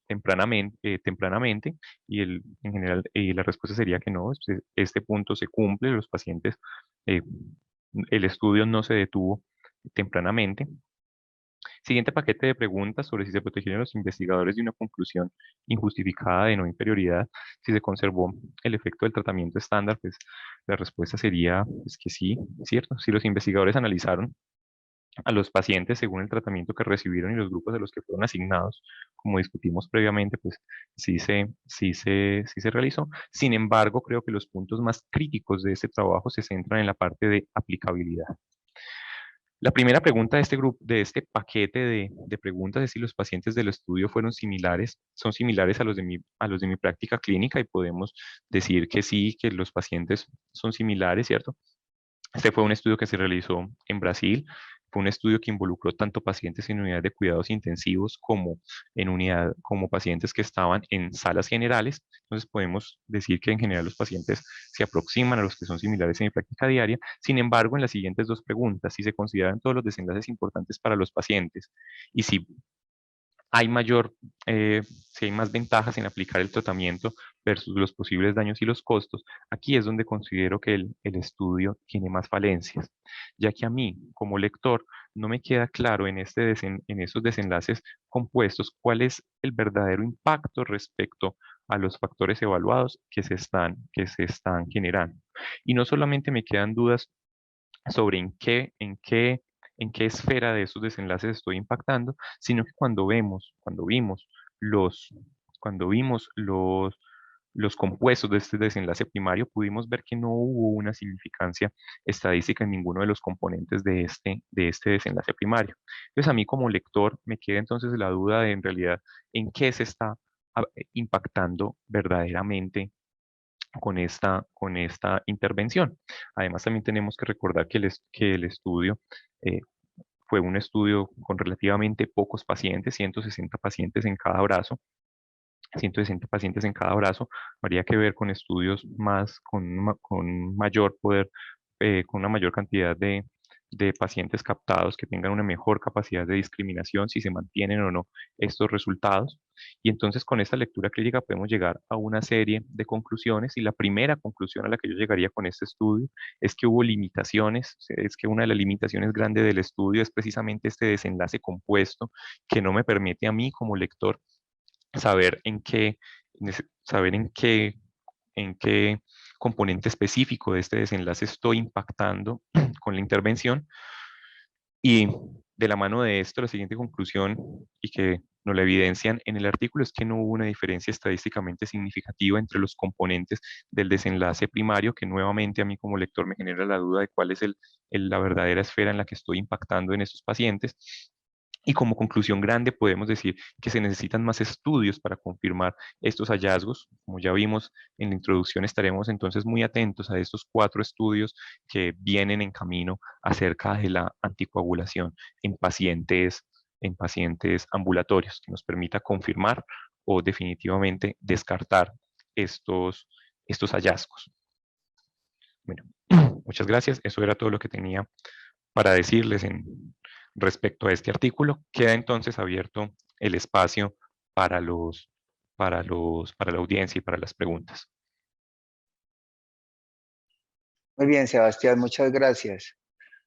tempranamente, y en general la respuesta sería que no. Este punto se cumple. Los pacientes, eh, el estudio no se detuvo tempranamente. Siguiente paquete de preguntas sobre si se protegieron los investigadores de una conclusión injustificada de no inferioridad, si se conservó el efecto del tratamiento estándar. Pues la respuesta sería pues, que sí, ¿cierto? Si los investigadores analizaron a los pacientes según el tratamiento que recibieron y los grupos de los que fueron asignados, como discutimos previamente, pues sí se realizó. Sin embargo, creo que los puntos más críticos de este trabajo se centran en la parte de aplicabilidad. La primera pregunta de este grupo, de este paquete de preguntas, es si los pacientes del estudio son similares a los de mi práctica clínica, y podemos decir que sí, que los pacientes son similares, ¿cierto? Este fue un estudio que se realizó en Brasil. Fue un estudio que involucró tanto pacientes en unidad de cuidados intensivos como pacientes que estaban en salas generales. Entonces podemos decir que en general los pacientes se aproximan a los que son similares en mi práctica diaria. Sin embargo, en las siguientes dos preguntas, si se consideran todos los desenlaces importantes para los pacientes y hay mayor, si hay más ventajas en aplicar el tratamiento versus los posibles daños y los costos, aquí es donde considero que el estudio tiene más falencias, ya que a mí, como lector, no me queda claro en esos desenlaces compuestos cuál es el verdadero impacto respecto a los factores evaluados que se están generando. Y no solamente me quedan dudas sobre en qué esfera de esos desenlaces estoy impactando, sino que los, cuando vimos los compuestos de este desenlace primario, pudimos ver que no hubo una significancia estadística en ninguno de los componentes de este desenlace primario. Entonces, a mí como lector me queda entonces la duda de en realidad en qué se está impactando verdaderamente con esta intervención. Además, también tenemos que recordar que el estudio eh, fue un estudio con relativamente pocos pacientes, 160 pacientes en cada brazo. 160 pacientes en cada brazo, habría que ver con estudios con mayor poder, con una mayor cantidad de pacientes captados que tengan una mejor capacidad de discriminación, si se mantienen o no estos resultados. Y entonces con esta lectura clínica podemos llegar a una serie de conclusiones, y la primera conclusión a la que yo llegaría con este estudio es que hubo limitaciones. Es que una de las limitaciones grandes del estudio es precisamente este desenlace compuesto que no me permite a mí como lector saber saber en qué componente específico de este desenlace estoy impactando con la intervención. Y de la mano de esto, la siguiente conclusión, y que nos la evidencian en el artículo, es que no hubo una diferencia estadísticamente significativa entre los componentes del desenlace primario, que nuevamente a mí como lector me genera la duda de cuál es la verdadera esfera en la que estoy impactando en estos pacientes. Y como conclusión grande podemos decir que se necesitan más estudios para confirmar estos hallazgos. Como ya vimos en la introducción, estaremos entonces muy atentos a estos 4 estudios que vienen en camino acerca de la anticoagulación en pacientes ambulatorios, que nos permita confirmar o definitivamente descartar estos hallazgos. Bueno, muchas gracias. Eso era todo lo que tenía para decirles respecto a este artículo. Queda entonces abierto el espacio para para la audiencia y para las preguntas. Muy bien, Sebastián, muchas gracias.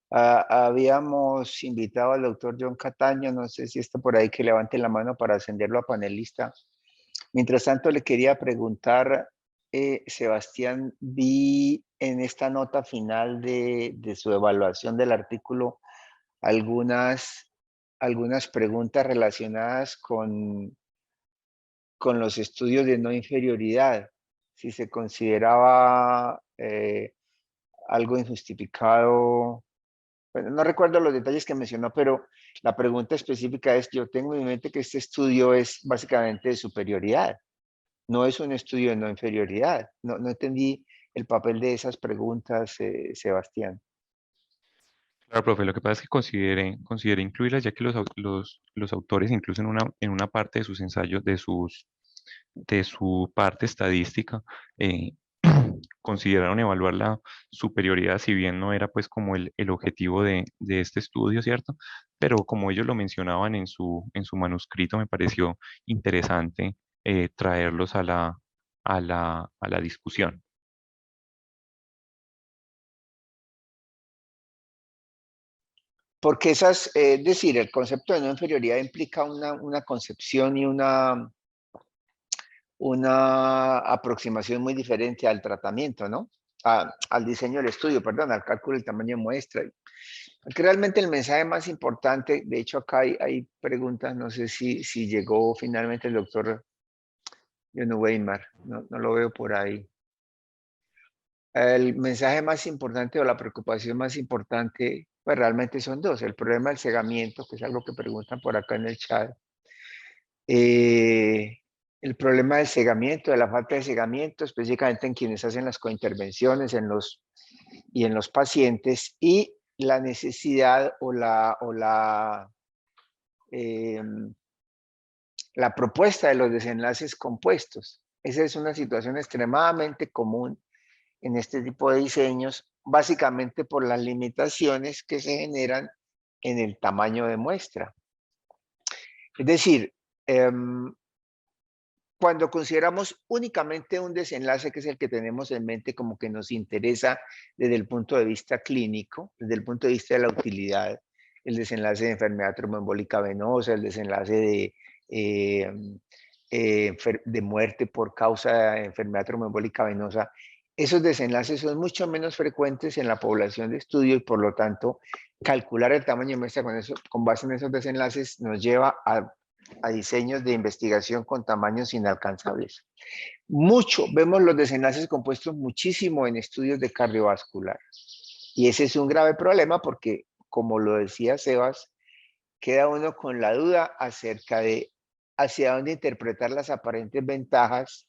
Habíamos invitado al doctor John Cataño, no sé si está por ahí, que levante la mano para ascenderlo a panelista. Mientras tanto, le quería preguntar, Sebastián, vi en esta nota final de su evaluación del artículo algunas preguntas relacionadas con los estudios de no inferioridad. Si se consideraba algo injustificado. Bueno, no recuerdo los detalles que mencionó, pero la pregunta específica es, yo tengo en mi mente que este estudio es básicamente de superioridad, no es un estudio de no inferioridad. No entendí el papel de esas preguntas, Sebastián. Claro, profe, lo que pasa es que consideré incluirlas ya que los autores incluso en una parte de sus ensayos, de su parte estadística, eh, consideraron evaluar la superioridad, si bien no era pues como el objetivo de este estudio, ¿cierto? Pero como ellos lo mencionaban en su manuscrito, me pareció interesante traerlos a la discusión. Porque esas, es decir, el concepto de no inferioridad implica una concepción y una aproximación muy diferente al tratamiento, ¿no? Al diseño del estudio, perdón, al cálculo del tamaño de muestra. Porque realmente el mensaje más importante, de hecho acá hay preguntas, no sé si llegó finalmente el doctor John Weimar, no lo veo por ahí. El mensaje más importante o la preocupación más importante, pues realmente son dos. El problema del cegamiento, que es algo que preguntan por acá en el chat. El problema del cegamiento, de la falta de cegamiento, específicamente en quienes hacen las cointervenciones y en los pacientes, y la necesidad eh, la propuesta de los desenlaces compuestos. Esa es una situación extremadamente común en este tipo de diseños, básicamente por las limitaciones que se generan en el tamaño de muestra. Es decir, cuando consideramos únicamente un desenlace, que es el que tenemos en mente como que nos interesa desde el punto de vista clínico, desde el punto de vista de la utilidad, el desenlace de enfermedad tromboembólica venosa, el desenlace de muerte por causa de enfermedad tromboembólica venosa, esos desenlaces son mucho menos frecuentes en la población de estudio y por lo tanto calcular el tamaño de muestra con base en esos desenlaces nos lleva a diseños de investigación con tamaños inalcanzables. Vemos los desenlaces compuestos muchísimo en estudios de cardiovascular. Y ese es un grave problema porque, como lo decía Sebas, queda uno con la duda acerca de hacia dónde interpretar las aparentes ventajas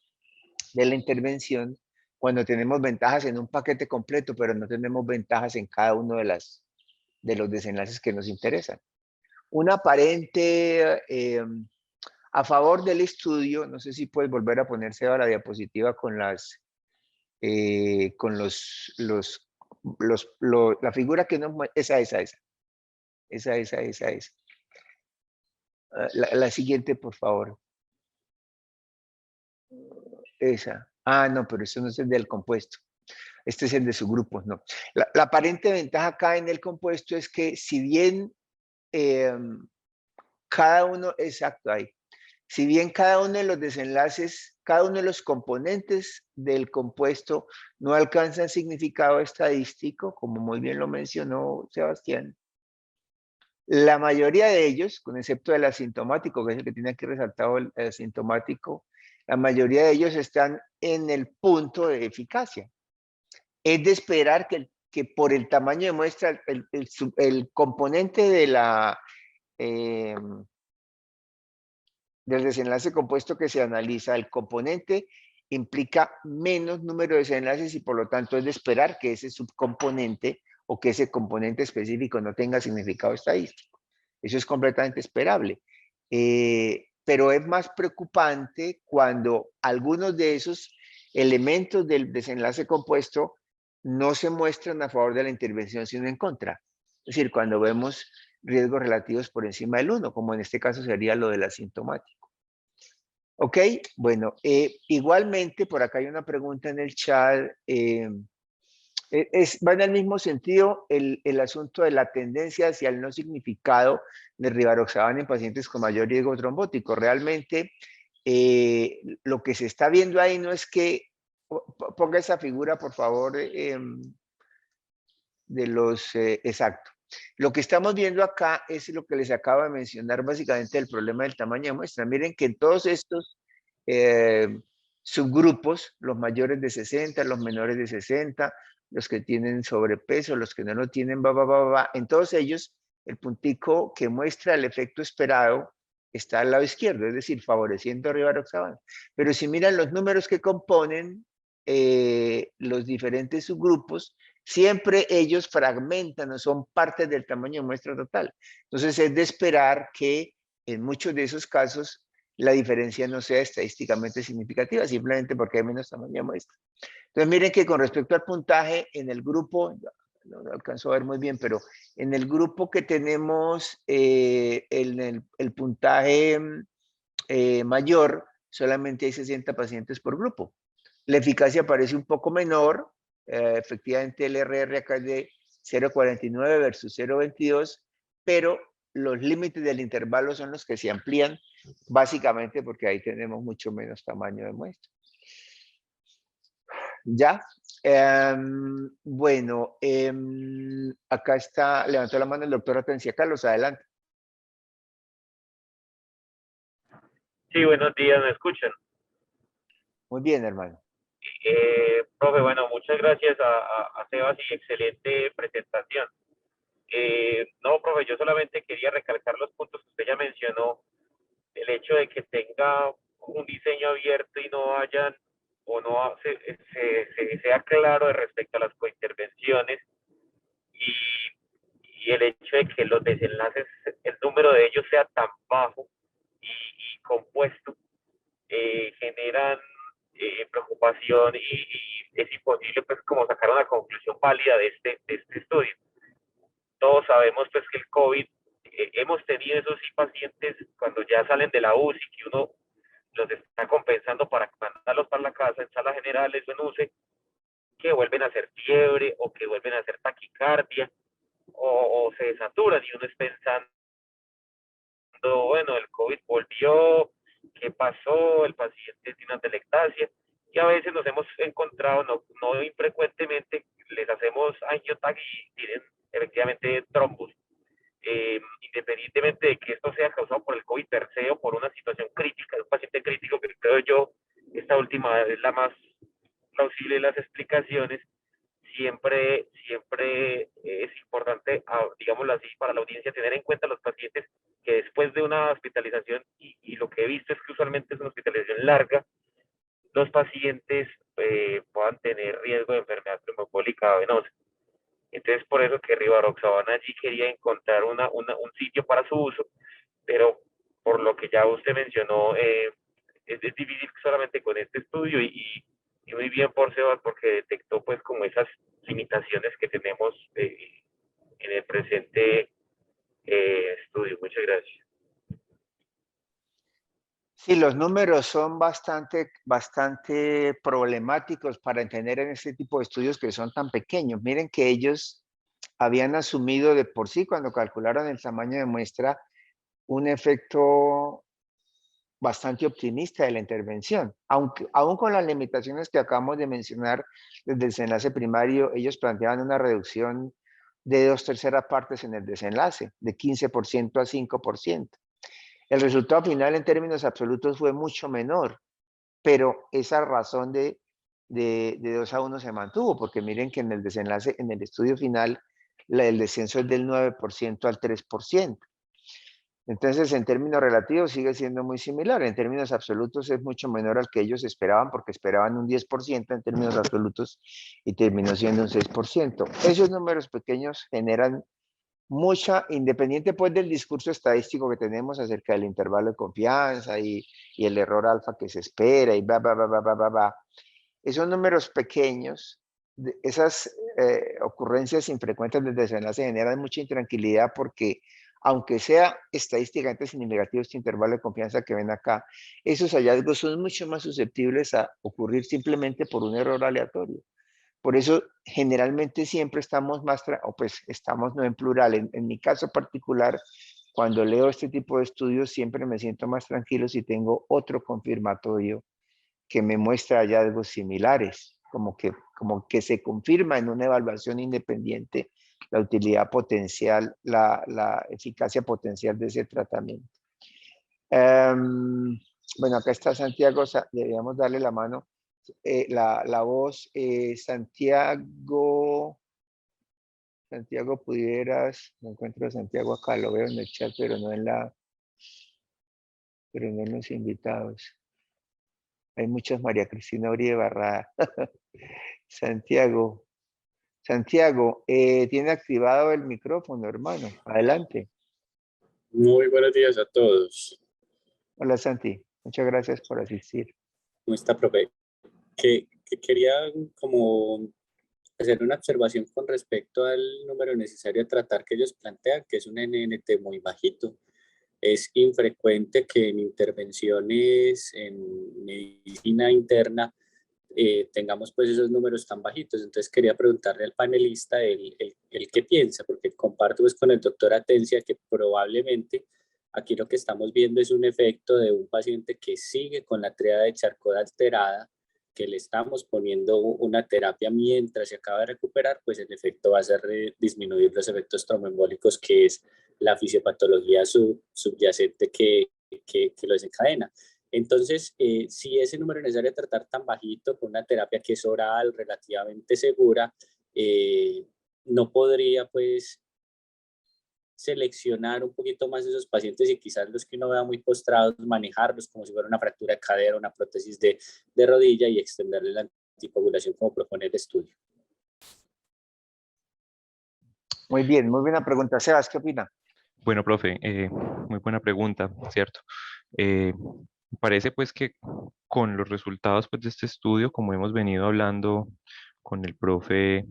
de la intervención cuando tenemos ventajas en un paquete completo, pero no tenemos ventajas en cada uno de los desenlaces que nos interesan. Una aparente a favor del estudio, no sé si puedes volver a ponerse a la diapositiva con la figura que no, esa. La siguiente, por favor. Esa. Ah, no, pero eso no es el del compuesto. Este es el de su grupo, no. La aparente ventaja acá en el compuesto es que si bien cada uno, exacto, ahí. Si bien cada uno de los desenlaces, cada uno de los componentes del compuesto no alcanzan significado estadístico, como muy bien lo mencionó Sebastián, la mayoría de ellos, con excepto del asintomático, que es el que tiene aquí resaltado el asintomático, la mayoría de ellos están en el punto de eficacia. Es de esperar que por el tamaño de muestra, el componente de la del desenlace compuesto que se analiza, el componente implica menos número de desenlaces y por lo tanto es de esperar que ese subcomponente o que ese componente específico no tenga significado estadístico. Eso es completamente esperable. Pero es más preocupante cuando algunos de esos elementos del desenlace compuesto no se muestran a favor de la intervención, sino en contra. Es decir, cuando vemos riesgos relativos por encima del 1, como en este caso sería lo del asintomático. Ok, bueno, igualmente por acá hay una pregunta en el chat. Va en el mismo sentido el asunto de la tendencia hacia el no significado de rivaroxaban en pacientes con mayor riesgo trombótico. Realmente lo que se está viendo ahí no es que, ponga esa figura por favor de los, exacto. Lo que estamos viendo acá es lo que les acabo de mencionar, básicamente el problema del tamaño de muestra. Miren que en todos estos subgrupos, los mayores de 60, los menores de 60, los que tienen sobrepeso, los que no lo tienen, en todos ellos, el puntico que muestra el efecto esperado está al lado izquierdo, es decir, favoreciendo a rivaroxaban. Pero si miran los números que componen los diferentes subgrupos, siempre ellos fragmentan o son parte del tamaño de muestra total. Entonces es de esperar que en muchos de esos casos la diferencia no sea estadísticamente significativa, simplemente porque hay menos tamaño de muestra. Entonces miren que con respecto al puntaje en el grupo, no lo alcanzo a ver muy bien, pero en el grupo que tenemos el puntaje mayor, solamente hay 60 pacientes por grupo. La eficacia parece un poco menor, efectivamente el RR acá es de 0,49 versus 0,22, pero los límites del intervalo son los que se amplían, básicamente porque ahí tenemos mucho menos tamaño de muestra. ¿Ya? Bueno, acá está, levantó la mano el doctor Atencia Carlos, adelante. Sí, buenos días, ¿me escuchan? Muy bien, hermano. Profe, bueno, muchas gracias a Sebas y excelente presentación. No, profe, yo solamente quería recalcar los puntos que usted ya mencionó, el hecho de que tenga un diseño abierto y no hayan, o no sea claro de respecto a las cointervenciones y el hecho de que los desenlaces, el número de ellos sea tan bajo y compuesto, generan preocupación y es imposible pues como sacar una conclusión válida de este estudio. Todos sabemos pues que el COVID, hemos tenido esos sí pacientes cuando ya salen de la UCI, que uno los está compensando para mandarlos para la casa en salas generales o en UCI, que vuelven a hacer fiebre o que vuelven a hacer taquicardia o se desaturan y uno es pensando, bueno, el COVID volvió, ¿qué pasó? El paciente tiene una atelectasia y a veces nos hemos encontrado, no infrecuentemente, les hacemos angiotag y tienen efectivamente trombos. Independientemente de que esto sea causado por el COVID per se o por una situación crítica de un paciente crítico, que creo yo esta última es la más plausible de las explicaciones, siempre es importante, digámoslo así, para la audiencia tener en cuenta a los pacientes que después de una hospitalización, y lo que he visto es que usualmente es una hospitalización larga, los pacientes puedan tener riesgo de enfermedad trombólica venosa. Entonces, por eso que rivaroxaban allí quería encontrar un sitio para su uso, pero por lo que ya usted mencionó, es difícil solamente con este estudio y muy bien por Sebas porque detectó pues como esas limitaciones que tenemos en el presente estudio. Muchas gracias. Sí, los números son bastante problemáticos para entender en este tipo de estudios que son tan pequeños. Miren que ellos habían asumido de por sí cuando calcularon el tamaño de muestra un efecto bastante optimista de la intervención. Aún con las limitaciones que acabamos de mencionar desde el desenlace primario, ellos planteaban una reducción de 2/3 partes en el desenlace, de 15% a 5%. El resultado final en términos absolutos fue mucho menor, pero esa razón de 2/1 se mantuvo, porque miren que en el desenlace, en el estudio final, el descenso es del 9% al 3%. Entonces, en términos relativos sigue siendo muy similar. En términos absolutos es mucho menor al que ellos esperaban, porque esperaban un 10% en términos absolutos y terminó siendo un 6%. Esos números pequeños generan mucha, independiente pues del discurso estadístico que tenemos acerca del intervalo de confianza y el error alfa que se espera y esos números pequeños, esas ocurrencias infrecuentes del desenlace generan mucha intranquilidad porque aunque sea estadísticamente significativo este intervalo de confianza que ven acá, esos hallazgos son mucho más susceptibles a ocurrir simplemente por un error aleatorio. Por eso, generalmente siempre estamos más, o pues estamos no en plural. En mi caso particular, cuando leo este tipo de estudios, siempre me siento más tranquilo si tengo otro confirmatorio que me muestra hallazgos similares, como que se confirma en una evaluación independiente la utilidad potencial, la eficacia potencial de ese tratamiento. Bueno, acá está Santiago, deberíamos darle la mano. La voz, Santiago, pudieras, no encuentro a Santiago acá, lo veo en el chat, pero no en los invitados. Hay muchas María Cristina Uribe Barrada. Santiago, tiene activado el micrófono, hermano. Adelante. Muy buenos días a todos. Hola, Santi. Muchas gracias por asistir. ¿Cómo está, profe? Que quería como hacer una observación con respecto al número necesario a tratar que ellos plantean, que es un NNT muy bajito. Es infrecuente que en intervenciones en medicina interna tengamos pues esos números tan bajitos. Entonces quería preguntarle al panelista el qué piensa, porque comparto pues con el doctor Atencia que probablemente aquí lo que estamos viendo es un efecto de un paciente que sigue con la tríada de Charcot alterada, que le estamos poniendo una terapia mientras se acaba de recuperar, pues el efecto va a ser disminuir los efectos tromboembólicos, que es la fisiopatología subyacente que lo desencadena. Entonces, si ese número necesario de tratar tan bajito con una terapia que es oral, relativamente segura, no podría pues seleccionar un poquito más esos pacientes y quizás los que uno vea muy postrados, manejarlos como si fuera una fractura de cadera, una prótesis de rodilla y extenderle la anticoagulación como propone el estudio. Muy bien, muy buena pregunta. Sebas, ¿qué opina? Bueno, profe, muy buena pregunta, ¿cierto? Me parece pues que con los resultados pues, de este estudio, como hemos venido hablando con el profe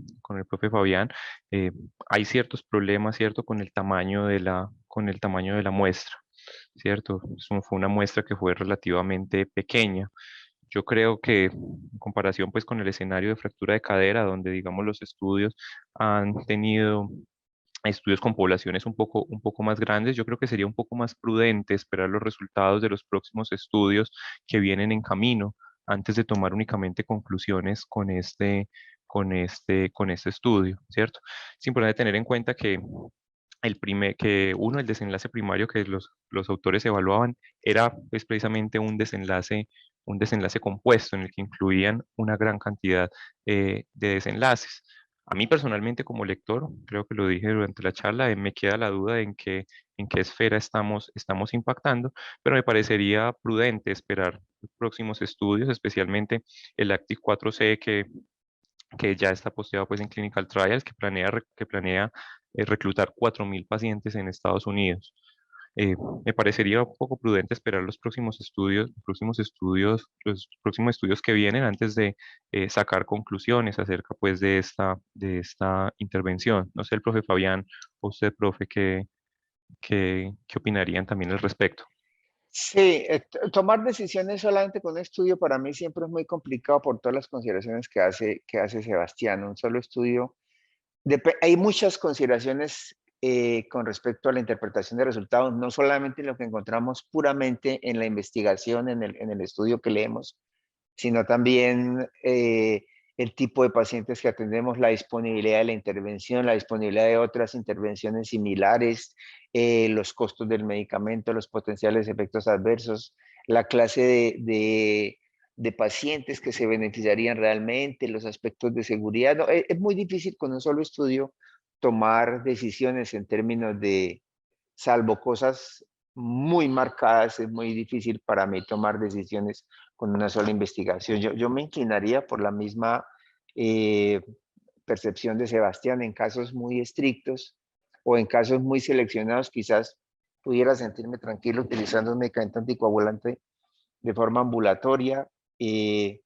Fabián, hay ciertos problemas, ¿cierto? Con el tamaño de la muestra, ¿cierto? Fue una muestra que fue relativamente pequeña. Yo creo que en comparación pues con el escenario de fractura de cadera, donde digamos los estudios han tenido estudios con poblaciones un poco más grandes, yo creo que sería un poco más prudente esperar los resultados de los próximos estudios que vienen en camino antes de tomar únicamente conclusiones con este estudio, ¿cierto? Es importante tener en cuenta que el desenlace primario que los autores evaluaban era pues, precisamente un desenlace compuesto en el que incluían una gran cantidad de desenlaces. A mí personalmente como lector, creo que lo dije durante la charla, me queda la duda en qué esfera estamos impactando, pero me parecería prudente esperar los próximos estudios, especialmente el Active 4C que ya está posteado pues en Clinical Trials, que planea reclutar 4.000 pacientes en Estados Unidos. Me parecería un poco prudente esperar los próximos estudios que vienen antes de sacar conclusiones acerca pues de esta intervención. No sé, el profe Fabián o usted, profe, ¿qué opinarían también al respecto? Sí, tomar decisiones solamente con un estudio para mí siempre es muy complicado por todas las consideraciones que hace Sebastián. Un solo estudio. Hay muchas consideraciones con respecto a la interpretación de resultados, no solamente en lo que encontramos puramente en la investigación, en el estudio que leemos, sino también el tipo de pacientes que atendemos, la disponibilidad de la intervención, la disponibilidad de otras intervenciones similares, los costos del medicamento, los potenciales efectos adversos, la clase de pacientes que se beneficiarían realmente, los aspectos de seguridad. No, es muy difícil con un solo estudio tomar decisiones en términos de, salvo cosas muy marcadas, es muy difícil para mí tomar decisiones con una sola investigación. Yo me inclinaría por la misma percepción de Sebastián. En casos muy estrictos o en casos muy seleccionados, quizás pudiera sentirme tranquilo utilizando un medicamento anticoagulante de forma ambulatoria,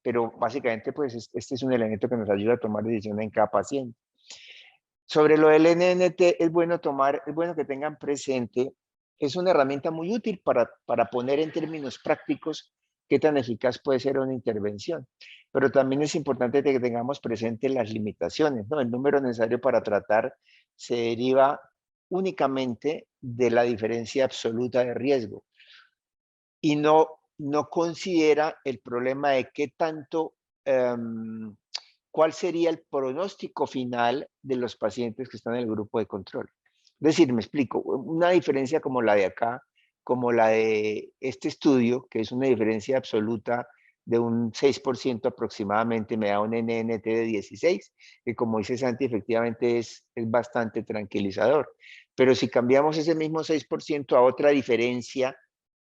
pero básicamente pues este es un elemento que nos ayuda a tomar decisiones en cada paciente. Sobre lo del NNT, es bueno que tengan presente, es una herramienta muy útil para poner en términos prácticos qué tan eficaz puede ser una intervención. Pero también es importante que tengamos presente las limitaciones, ¿no? El número necesario para tratar se deriva únicamente de la diferencia absoluta de riesgo y no considera el problema de qué tanto, cuál sería el pronóstico final de los pacientes que están en el grupo de control. Es decir, me explico, una diferencia como la de acá, como la de este estudio, que es una diferencia absoluta de un 6% aproximadamente, me da un NNT de 16, que como dice Santi, efectivamente es bastante tranquilizador. Pero si cambiamos ese mismo 6% a otra diferencia,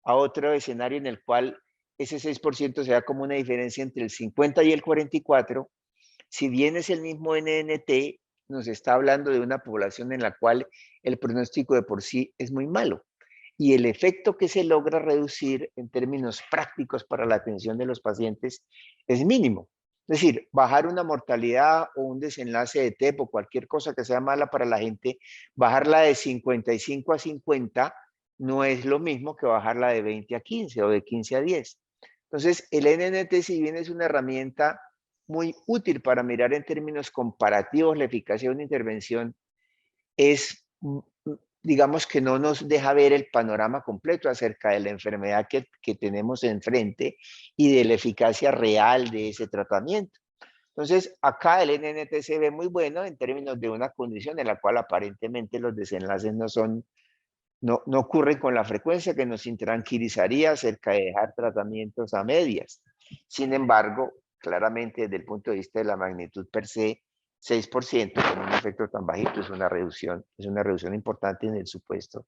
a otro escenario en el cual ese 6% se da como una diferencia entre el 50 y el 44, si bien es el mismo NNT, nos está hablando de una población en la cual el pronóstico de por sí es muy malo. Y el efecto que se logra reducir en términos prácticos para la atención de los pacientes es mínimo. Es decir, bajar una mortalidad o un desenlace de TEP o cualquier cosa que sea mala para la gente, bajarla de 55 a 50 no es lo mismo que bajarla de 20 a 15 o de 15 a 10. Entonces, el NNT, si bien es una herramienta muy útil para mirar en términos comparativos la eficacia de una intervención, es, digamos que no nos deja ver el panorama completo acerca de la enfermedad que tenemos enfrente y de la eficacia real de ese tratamiento. Entonces, acá el NNT se ve muy bueno en términos de una condición en la cual aparentemente los desenlaces no ocurren con la frecuencia que nos intranquilizaría acerca de dejar tratamientos a medias. Sin embargo, claramente desde el punto de vista de la magnitud per se, 6% con un efecto tan bajito es una reducción importante en el supuesto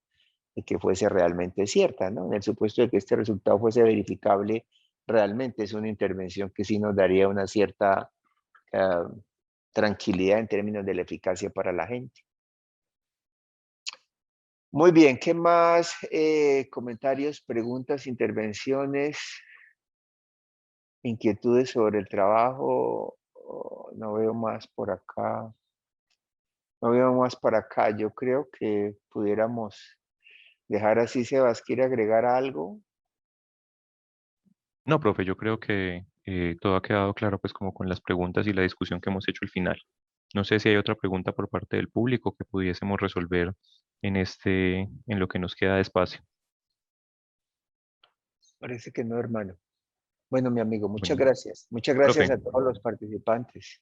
de que fuese realmente cierta, ¿no? En el supuesto de que este resultado fuese verificable, realmente es una intervención que sí nos daría una cierta tranquilidad en términos de la eficacia para la gente. Muy bien, ¿qué más comentarios, preguntas, intervenciones, inquietudes sobre el trabajo? Oh, no veo más por acá. No veo más por acá. Yo creo que pudiéramos dejar así. Sebas, ¿quiere agregar algo? No, profe, yo creo que todo ha quedado claro pues como con las preguntas y la discusión que hemos hecho al final. No sé si hay otra pregunta por parte del público que pudiésemos resolver en lo que nos queda de espacio. Parece que no, hermano. Bueno, mi amigo, muchas Bueno, gracias. Muchas gracias profe, a todos los participantes.